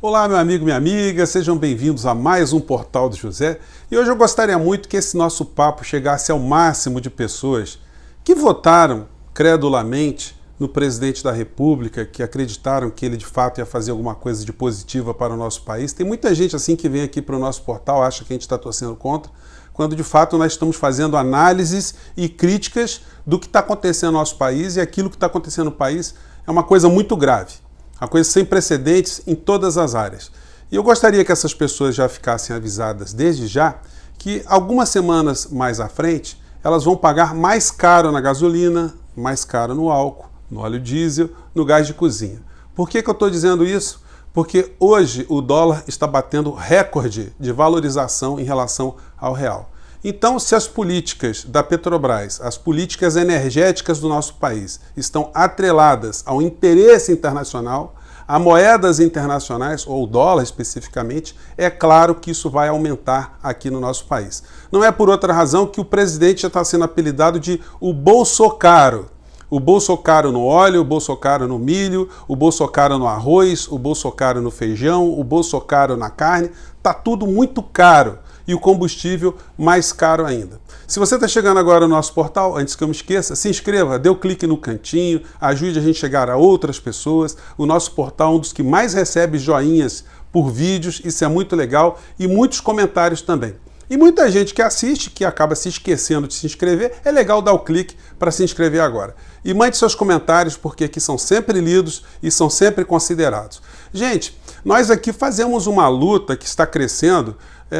Olá, meu amigo, minha amiga, sejam bem-vindos a mais um Portal do José. E hoje eu gostaria muito que esse nosso papo chegasse ao máximo de pessoas que votaram credulamente no presidente da República, que acreditaram que ele de fato ia fazer alguma coisa de positiva para o nosso país. Tem muita gente assim que vem aqui para o nosso portal, acha que a gente está torcendo contra, quando de fato nós estamos fazendo análises e críticas do que está acontecendo no nosso país, e aquilo que está acontecendo no país é uma coisa muito grave. Uma coisa sem precedentes em todas as áreas. E eu gostaria que essas pessoas já ficassem avisadas desde já que algumas semanas mais à frente elas vão pagar mais caro na gasolina, mais caro no álcool, no óleo diesel, no gás de cozinha. Por que eu estou dizendo isso? Porque hoje o dólar está batendo recorde de valorização em relação ao real. Então, se as políticas da Petrobras, as políticas energéticas do nosso país estão atreladas ao interesse internacional, a moedas internacionais, ou o dólar especificamente, é claro que isso vai aumentar aqui no nosso país. Não é por outra razão que o presidente já está sendo apelidado de o Bolsocaro. O Bolsocaro no óleo, o Bolsocaro no milho, o Bolsocaro no arroz, o Bolsocaro no feijão, o Bolsocaro na carne. Está tudo muito caro. E o combustível mais caro ainda. Se você está chegando agora no nosso portal, antes que eu me esqueça, se inscreva, dê o clique no cantinho, ajude a gente a chegar a outras pessoas. O nosso portal é um dos que mais recebe joinhas por vídeos, isso é muito legal, e muitos comentários também. E muita gente que assiste, que acaba se esquecendo de se inscrever, é legal dar o clique para se inscrever agora. E mande seus comentários, porque aqui são sempre lidos e são sempre considerados. Gente, nós aqui fazemos uma luta que está crescendo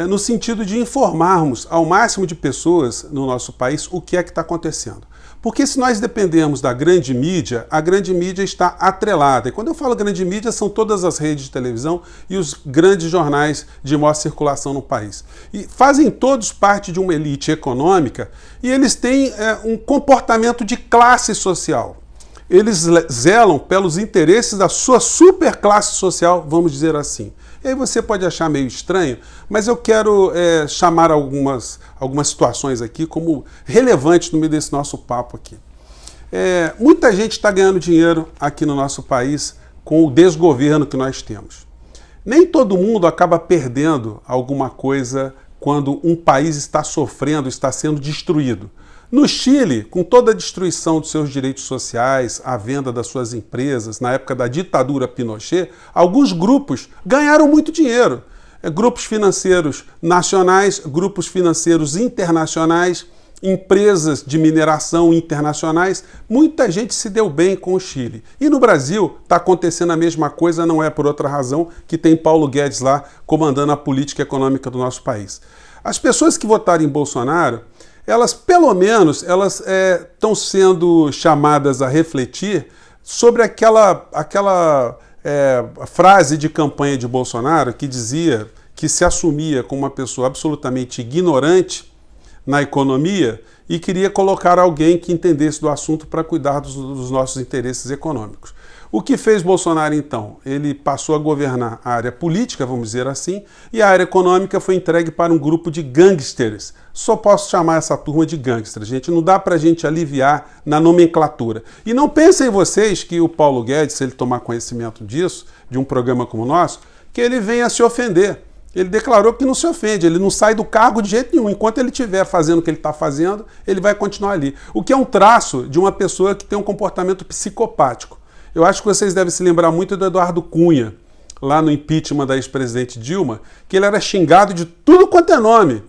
no sentido de informarmos ao máximo de pessoas no nosso país o que é que está acontecendo. Porque se nós dependermos da grande mídia, a grande mídia está atrelada. E quando eu falo grande mídia, são todas as redes de televisão e os grandes jornais de maior circulação no país. E fazem todos parte de uma elite econômica e eles têm um comportamento de classe social. Eles zelam pelos interesses da sua superclasse social, vamos dizer assim. E aí você pode achar meio estranho, mas eu quero chamar algumas situações aqui como relevantes no meio desse nosso papo aqui. Muita gente está ganhando dinheiro aqui no nosso país com o desgoverno que nós temos. Nem todo mundo acaba perdendo alguma coisa quando um país está sofrendo, está sendo destruído. No Chile, com toda a destruição dos seus direitos sociais, a venda das suas empresas, na época da ditadura Pinochet, alguns grupos ganharam muito dinheiro. Grupos financeiros nacionais, grupos financeiros internacionais, empresas de mineração internacionais, muita gente se deu bem com o Chile. E no Brasil está acontecendo a mesma coisa, não é por outra razão que tem Paulo Guedes lá comandando a política econômica do nosso país. As pessoas que votaram em Bolsonaro, elas, pelo menos, estão sendo chamadas a refletir sobre aquela frase de campanha de Bolsonaro que dizia que se assumia como uma pessoa absolutamente ignorante na economia e queria colocar alguém que entendesse do assunto para cuidar dos nossos interesses econômicos. O que fez Bolsonaro, então? Ele passou a governar a área política, vamos dizer assim, e a área econômica foi entregue para um grupo de gangsters. Só posso chamar essa turma de gangsters, gente. Não dá para a gente aliviar na nomenclatura. E não pensem vocês que o Paulo Guedes, se ele tomar conhecimento disso, de um programa como o nosso, que ele venha se ofender. Ele declarou que não se ofende, ele não sai do cargo de jeito nenhum. Enquanto ele estiver fazendo o que ele está fazendo, ele vai continuar ali. O que é um traço de uma pessoa que tem um comportamento psicopático. Eu acho que vocês devem se lembrar muito do Eduardo Cunha, lá no impeachment da ex-presidente Dilma, que ele era xingado de tudo quanto é nome.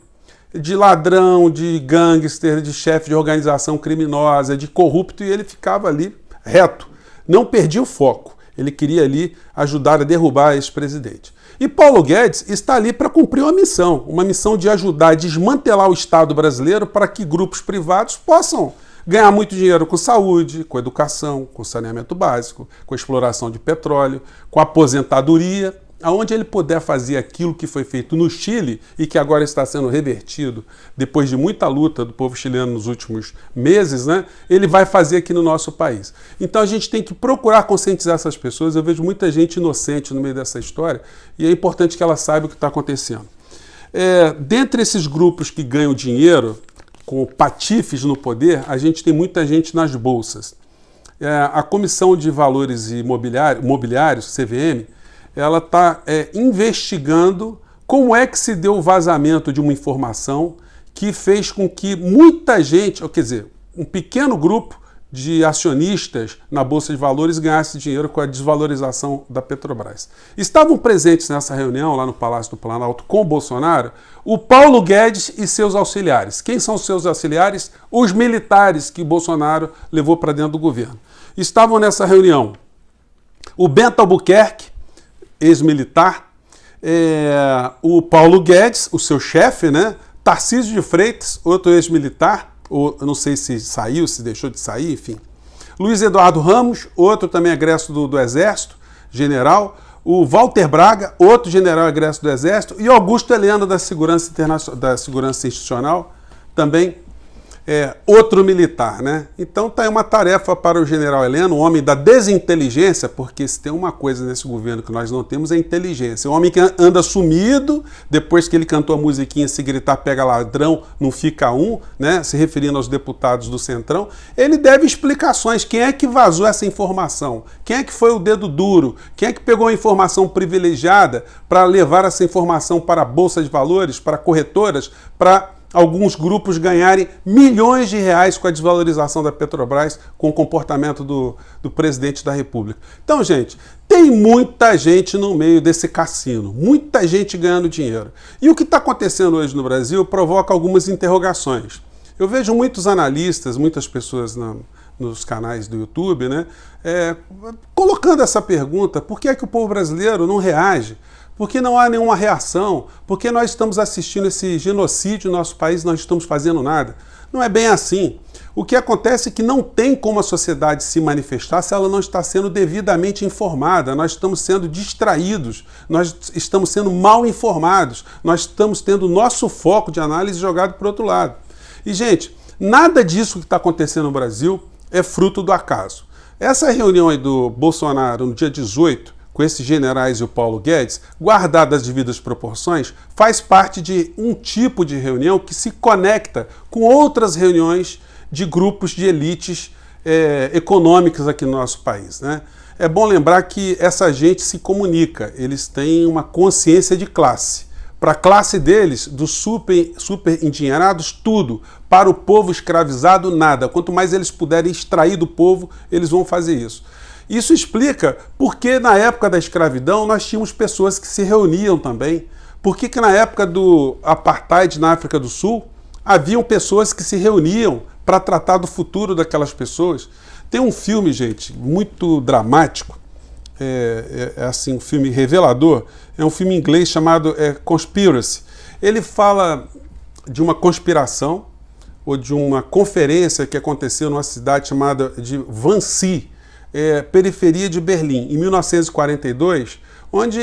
De ladrão, de gangster, de chefe de organização criminosa, de corrupto, e ele ficava ali reto. Não perdia o foco. Ele queria ali ajudar a derrubar a ex-presidente. E Paulo Guedes está ali para cumprir uma missão de ajudar a desmantelar o Estado brasileiro para que grupos privados possam ganhar muito dinheiro com saúde, com educação, com saneamento básico, com exploração de petróleo, com aposentadoria, aonde ele puder fazer aquilo que foi feito no Chile e que agora está sendo revertido depois de muita luta do povo chileno nos últimos meses, né? Ele vai fazer aqui no nosso país. Então a gente tem que procurar conscientizar essas pessoas. Eu vejo muita gente inocente no meio dessa história e é importante que ela saiba o que está acontecendo. Dentre esses grupos que ganham dinheiro com patifes no poder, a gente tem muita gente nas bolsas. A Comissão de Valores Imobiliários, CVM, ela está investigando como é que se deu o vazamento de uma informação que fez com que muita gente, quer dizer, um pequeno grupo de acionistas na Bolsa de Valores ganhasse dinheiro com a desvalorização da Petrobras. Estavam presentes nessa reunião lá no Palácio do Planalto com o Bolsonaro o Paulo Guedes e seus auxiliares. Quem são os seus auxiliares? Os militares que Bolsonaro levou para dentro do governo. Estavam nessa reunião o Bento Albuquerque, ex-militar, o Paulo Guedes, o seu chefe, né? Tarcísio de Freitas, outro ex-militar, ou eu não sei se saiu, se deixou de sair, enfim. Luiz Eduardo Ramos, outro também egresso do Exército, general. O Walter Braga, outro general egresso do Exército. E Augusto Heleno, da Segurança Institucional, também outro militar, né? Então tá aí uma tarefa para o general Heleno, o homem da desinteligência, porque se tem uma coisa nesse governo que nós não temos é inteligência. O homem que anda sumido, depois que ele cantou a musiquinha Se Gritar Pega Ladrão, Não Fica Um, né? Se referindo aos deputados do Centrão, ele deve explicações. Quem é que vazou essa informação? Quem é que foi o dedo duro? Quem é que pegou a informação privilegiada para levar essa informação para a Bolsa de Valores, para corretoras, para alguns grupos ganharem milhões de reais com a desvalorização da Petrobras, com o comportamento do presidente da República? Então, gente, tem muita gente no meio desse cassino, muita gente ganhando dinheiro. E o que está acontecendo hoje no Brasil provoca algumas interrogações. Eu vejo muitos analistas, muitas pessoas nos canais do YouTube, né, colocando essa pergunta: por que é que o povo brasileiro não reage? Por que não há nenhuma reação? Por que nós estamos assistindo esse genocídio no nosso país e não estamos fazendo nada? Não é bem assim. O que acontece é que não tem como a sociedade se manifestar se ela não está sendo devidamente informada. Nós estamos sendo distraídos, nós estamos sendo mal informados, nós estamos tendo o nosso foco de análise jogado para o outro lado. E, gente, nada disso que está acontecendo no Brasil é fruto do acaso. Essa reunião aí do Bolsonaro no dia 18, com esses generais e o Paulo Guedes, guardadas as devidas proporções, faz parte de um tipo de reunião que se conecta com outras reuniões de grupos de elites econômicas aqui no nosso país, né? É bom lembrar que essa gente se comunica, eles têm uma consciência de classe. Para a classe deles, dos super endinheirados, tudo. Para o povo escravizado, nada. Quanto mais eles puderem extrair do povo, eles vão fazer isso. Isso explica por que na época da escravidão nós tínhamos pessoas que se reuniam também. Por que na época do apartheid na África do Sul haviam pessoas que se reuniam para tratar do futuro daquelas pessoas. Tem um filme, gente, muito dramático, assim, um filme revelador, é um filme inglês chamado Conspiracy. Ele fala de uma conspiração ou de uma conferência que aconteceu numa cidade chamada de Wannsee, periferia de Berlim, em 1942, onde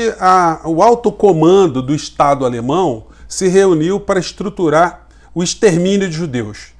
o alto comando do Estado alemão se reuniu para estruturar o extermínio de judeus.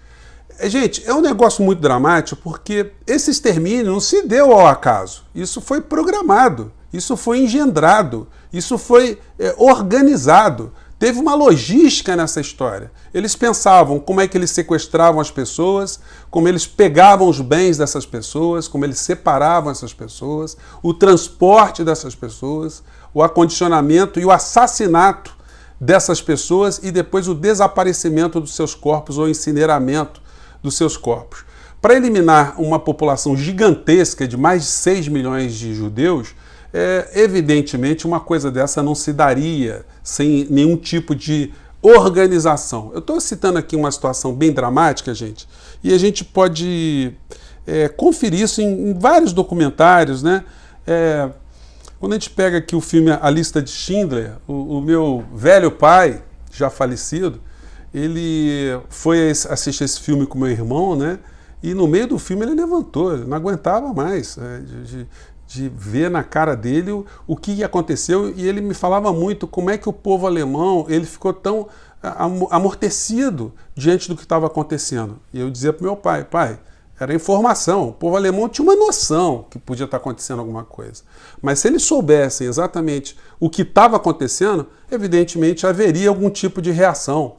Gente, é um negócio muito dramático porque esse extermínio não se deu ao acaso. Isso foi programado, isso foi engendrado, isso foi organizado. Teve uma logística nessa história. Eles pensavam como é que eles sequestravam as pessoas, como eles pegavam os bens dessas pessoas, como eles separavam essas pessoas, o transporte dessas pessoas, o acondicionamento e o assassinato dessas pessoas e depois o desaparecimento dos seus corpos ou incineramento dos seus corpos. Para eliminar uma população gigantesca de mais de 6 milhões de judeus, evidentemente uma coisa dessa não se daria sem nenhum tipo de organização. Eu estou citando aqui uma situação bem dramática, gente, e a gente pode conferir isso em vários documentários, né? Quando a gente pega aqui o filme A Lista de Schindler, o meu velho pai, já falecido, ele foi assistir esse filme com meu irmão, né? E no meio do filme ele levantou, ele não aguentava mais de ver na cara dele o que aconteceu, e ele me falava muito como é que o povo alemão ele ficou tão amortecido diante do que estava acontecendo. E eu dizia para o meu pai, era informação, o povo alemão tinha uma noção que podia estar acontecendo alguma coisa. Mas se eles soubessem exatamente o que estava acontecendo, evidentemente haveria algum tipo de reação.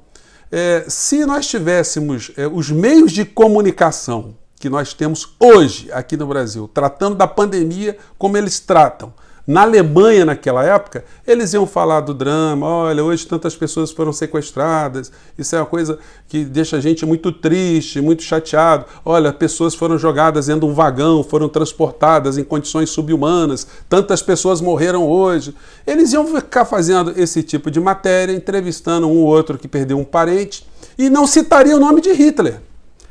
Se nós tivéssemos os meios de comunicação que nós temos hoje aqui no Brasil, tratando da pandemia como eles tratam, Na Alemanha, naquela época, eles iam falar do drama, olha, hoje tantas pessoas foram sequestradas, isso é uma coisa que deixa a gente muito triste, muito chateado. Olha, pessoas foram jogadas dentro de um vagão, foram transportadas em condições subhumanas, tantas pessoas morreram hoje. Eles iam ficar fazendo esse tipo de matéria, entrevistando um ou outro que perdeu um parente, e não citaria o nome de Hitler.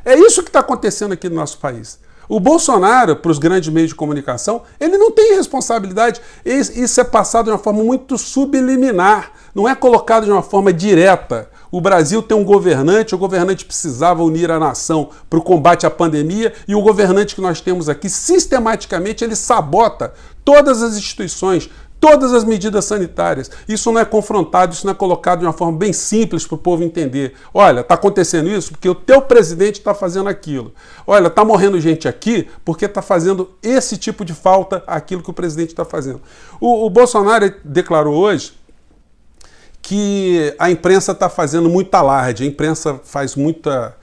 É isso que está acontecendo aqui no nosso país. O Bolsonaro, para os grandes meios de comunicação, ele não tem responsabilidade. Isso é passado de uma forma muito subliminar, não é colocado de uma forma direta. O Brasil tem um governante, o governante precisava unir a nação para o combate à pandemia, e o governante que nós temos aqui, sistematicamente, ele sabota todas as instituições, todas as medidas sanitárias. Isso não é confrontado, isso não é colocado de uma forma bem simples para o povo entender. Olha, está acontecendo isso porque o teu presidente está fazendo aquilo. Olha, está morrendo gente aqui porque está fazendo esse tipo de falta aquilo que o presidente está fazendo. O Bolsonaro declarou hoje que a imprensa está fazendo muito alarde, a imprensa faz muita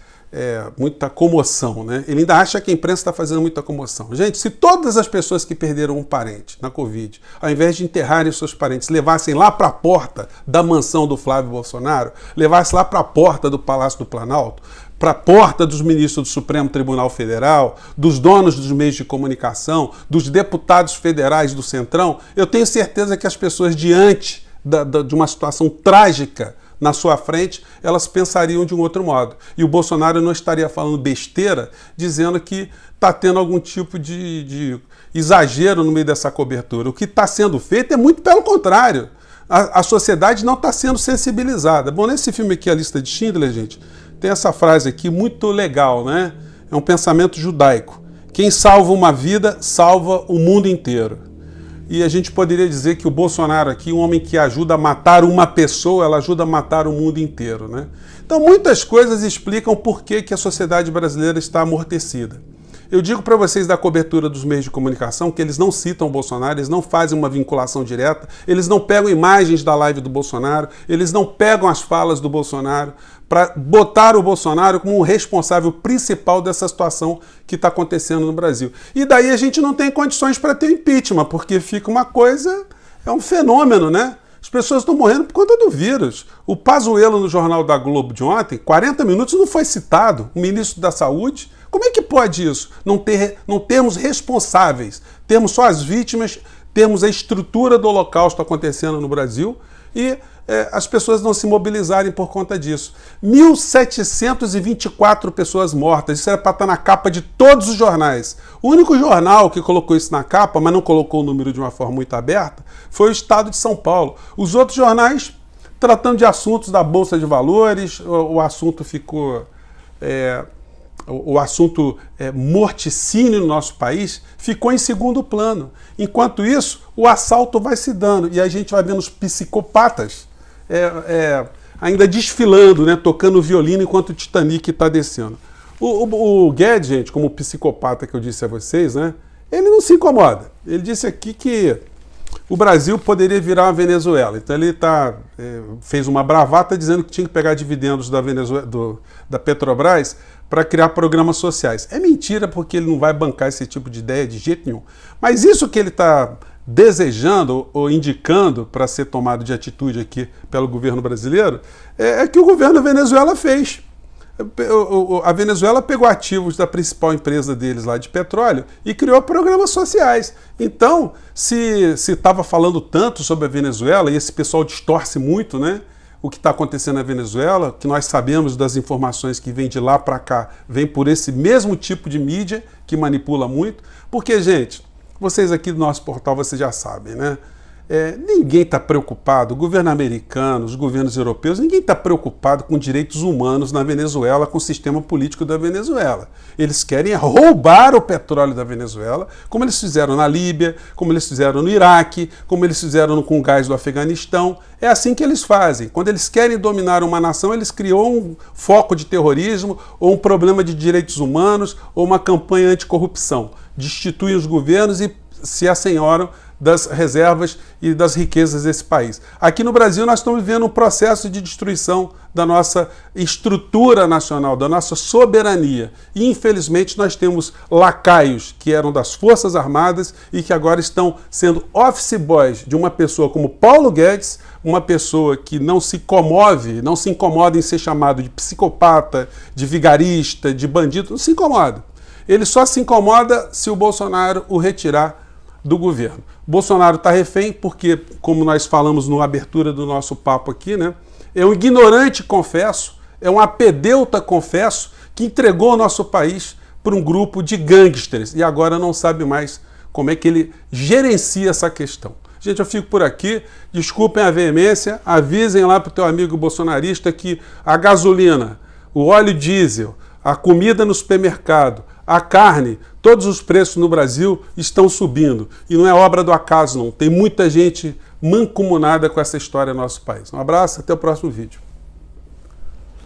comoção, né? Ele ainda acha que a imprensa está fazendo muita comoção. Gente, se todas as pessoas que perderam um parente na Covid, ao invés de enterrarem seus parentes, levassem lá para a porta da mansão do Flávio Bolsonaro, levassem lá para a porta do Palácio do Planalto, para a porta dos ministros do Supremo Tribunal Federal, dos donos dos meios de comunicação, dos deputados federais do Centrão, eu tenho certeza que as pessoas, diante de uma situação trágica na sua frente, elas pensariam de um outro modo. E o Bolsonaro não estaria falando besteira, dizendo que está tendo algum tipo de exagero no meio dessa cobertura. O que está sendo feito é muito pelo contrário. A sociedade não está sendo sensibilizada. Bom, nesse filme aqui, A Lista de Schindler, gente, tem essa frase aqui muito legal, né? É um pensamento judaico. Quem salva uma vida, salva o mundo inteiro. E a gente poderia dizer que o Bolsonaro aqui, um homem que ajuda a matar uma pessoa, ela ajuda a matar o mundo inteiro, né? Então muitas coisas explicam por que a sociedade brasileira está amortecida. Eu digo para vocês da cobertura dos meios de comunicação que eles não citam o Bolsonaro, eles não fazem uma vinculação direta, eles não pegam imagens da live do Bolsonaro, eles não pegam as falas do Bolsonaro para botar o Bolsonaro como o responsável principal dessa situação que está acontecendo no Brasil. E daí a gente não tem condições para ter impeachment, porque fica uma coisa, é um fenômeno, né? As pessoas estão morrendo por conta do vírus. O Pazuello no Jornal da Globo de ontem, 40 minutos não foi citado, o ministro da Saúde. Como é que pode isso? Não termos responsáveis, termos só as vítimas, termos a estrutura do Holocausto acontecendo no Brasil e as pessoas não se mobilizarem por conta disso. 1.724 pessoas mortas, isso era para estar na capa de todos os jornais. O único jornal que colocou isso na capa, mas não colocou o número de uma forma muito aberta, foi o Estado de São Paulo. Os outros jornais, tratando de assuntos da Bolsa de Valores, o assunto ficou... O assunto morticínio no nosso país ficou em segundo plano. Enquanto isso, o assalto vai se dando e a gente vai vendo os psicopatas ainda desfilando, né, tocando violino enquanto o Titanic está descendo. O Guedes, gente, como psicopata que eu disse a vocês, né, ele não se incomoda. Ele disse aqui que o Brasil poderia virar uma Venezuela. Então ele fez uma bravata dizendo que tinha que pegar dividendos da Petrobras para criar programas sociais. É mentira, porque ele não vai bancar esse tipo de ideia de jeito nenhum. Mas isso que ele está desejando ou indicando para ser tomado de atitude aqui pelo governo brasileiro é que o governo da Venezuela fez. A Venezuela pegou ativos da principal empresa deles lá de petróleo e criou programas sociais. Então, se estava falando tanto sobre a Venezuela, e esse pessoal distorce muito, né, o que está acontecendo na Venezuela, que nós sabemos das informações que vêm de lá para cá, vem por esse mesmo tipo de mídia que manipula muito, porque, gente, vocês aqui do nosso portal, vocês já sabem, né? Ninguém está preocupado, o governo americano, os governos europeus, ninguém está preocupado com direitos humanos na Venezuela, com o sistema político da Venezuela. Eles querem roubar o petróleo da Venezuela, como eles fizeram na Líbia, como eles fizeram no Iraque, como eles fizeram com o gás do Afeganistão. É assim que eles fazem. Quando eles querem dominar uma nação, eles criam um foco de terrorismo, ou um problema de direitos humanos, ou uma campanha anticorrupção. Destituem os governos e se assenhoram das reservas e das riquezas desse país. Aqui no Brasil nós estamos vivendo um processo de destruição da nossa estrutura nacional, da nossa soberania. E infelizmente nós temos lacaios que eram das Forças Armadas e que agora estão sendo office boys de uma pessoa como Paulo Guedes, uma pessoa que não se comove, não se incomoda em ser chamado de psicopata, de vigarista, de bandido, não se incomoda. Ele só se incomoda se o Bolsonaro o retirar do governo. Bolsonaro está refém porque, como nós falamos na abertura do nosso papo aqui, né, é um ignorante, confesso, é um apedeuta, confesso, que entregou o nosso país para um grupo de gangsters e agora não sabe mais como é que ele gerencia essa questão. Gente, eu fico por aqui, desculpem a veemência, avisem lá para o teu amigo bolsonarista que a gasolina, o óleo diesel, a comida no supermercado, a carne, todos os preços no Brasil estão subindo. E não é obra do acaso, não. Tem muita gente mancomunada com essa história no nosso país. Um abraço, até o próximo vídeo.